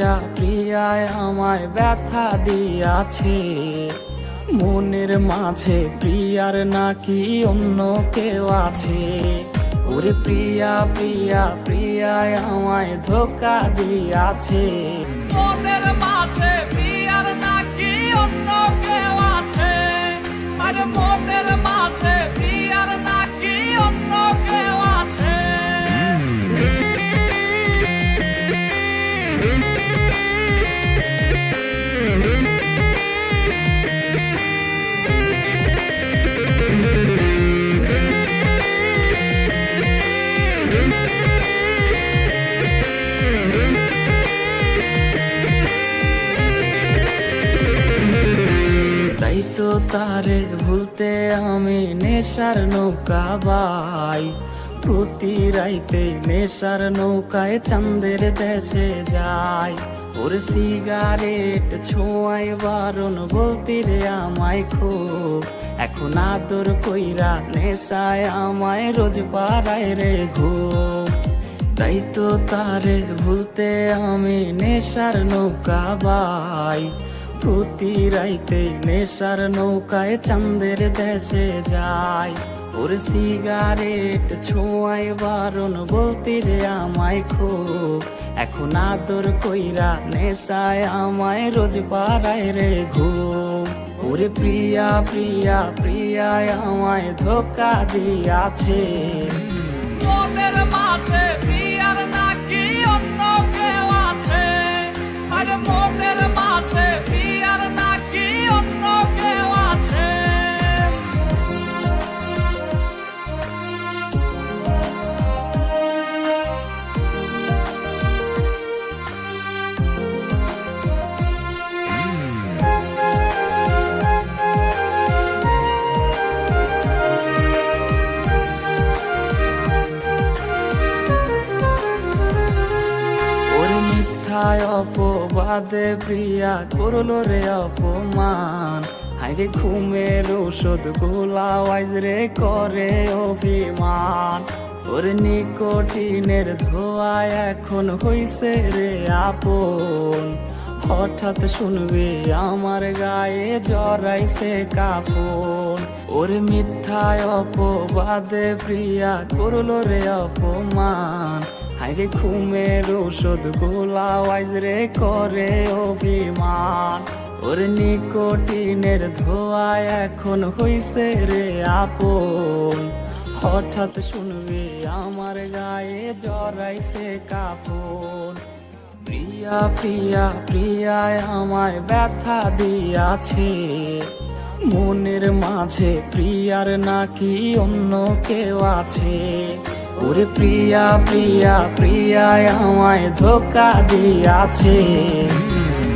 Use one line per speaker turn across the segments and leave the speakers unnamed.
প্রিয়া প্রিয়ায় আমায় ব্যথা দিয়াছে, মনের মাঝে প্রিয়ার নাকি অন্য কেউ আছে। ওরে প্রিয়া প্রিয়া প্রিয়ায় আমায় ধোকা দিয়াছে,
মনের মাঝে প্রিয়ার নাকি অন্য কেউ আছে। আরে মনের মাঝে প্রিয়ার নাকি অন্য কেউ আছে।
তাই তো তারে ভুলতে আমি নেশার নৌকা বাই, প্রতি রাইতে নেশার নৌকায় চাঁদের দেশে যাই। ওর সিগারেট ছোঁয়াই বারণ বলতি রে আমায় খুব, এখন আদর কইরা নেশায় আমায় রোজ পাড়ায় রে ঘুম। তাই তো তারে ভুলতে আমি নেশার নৌকা বাই, প্রতি রাইতে নেশার নৌকায় চাঁদের দেশে যাই। ওর সিগারেট ছোঁয়াই বারণ বলতি রে আমায় খুব, এখন আদর কইরা নেশায় আমায় রোজ পাড়ায় রে ঘুম। ওরে প্রিয়া প্রিয়া প্রিয়ায় আমায় ধোকা দিয়াছে,
মনের মাঝে প্রিয়ার নাকি অন্য কেউ আছে। আরে মনের মাঝে প্রিয়ার নাকি অন্য কেউ আছে।
মিথ্যায় অপবাদে প্রিয়া করলো রে অপমান, হাইরে ঘুমের ঔষধ গোলাওয়াইজ রে করে অভিমান। ওর নিকোটিনের ধোয়ায় এখন হইছে রে আপন, হঠাৎ শুনবে আমার গায়ে জড়াইছে কাফন। ওর মিথ্যায় অপবাদে প্রিয়া করলো রে অপমান, হাইরে ঘুমের ঔষধ গোলাওয়াইজ রে করে অভিমান। ওর নিকোটিনের ধোয়ায় এখন হইছে রে আপন, হঠাৎ শুনবে আমার গায়ে জড়াইছে কাফন। প্রিয়া প্রিয়া প্রিয়ায় আমায় ব্যথা দিয়াছে, মনের মাঝে প্রিয়ার নাকি অন্য কেউ আছে। ওরে প্রিয়া প্রিয়া প্রিয়ায় আমায় ধোকা দিয়াছে,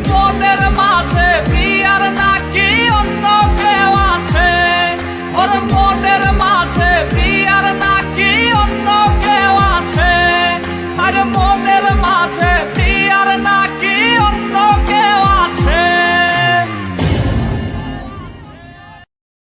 মনের মাঝে প্রিয়ার নাকি অন্য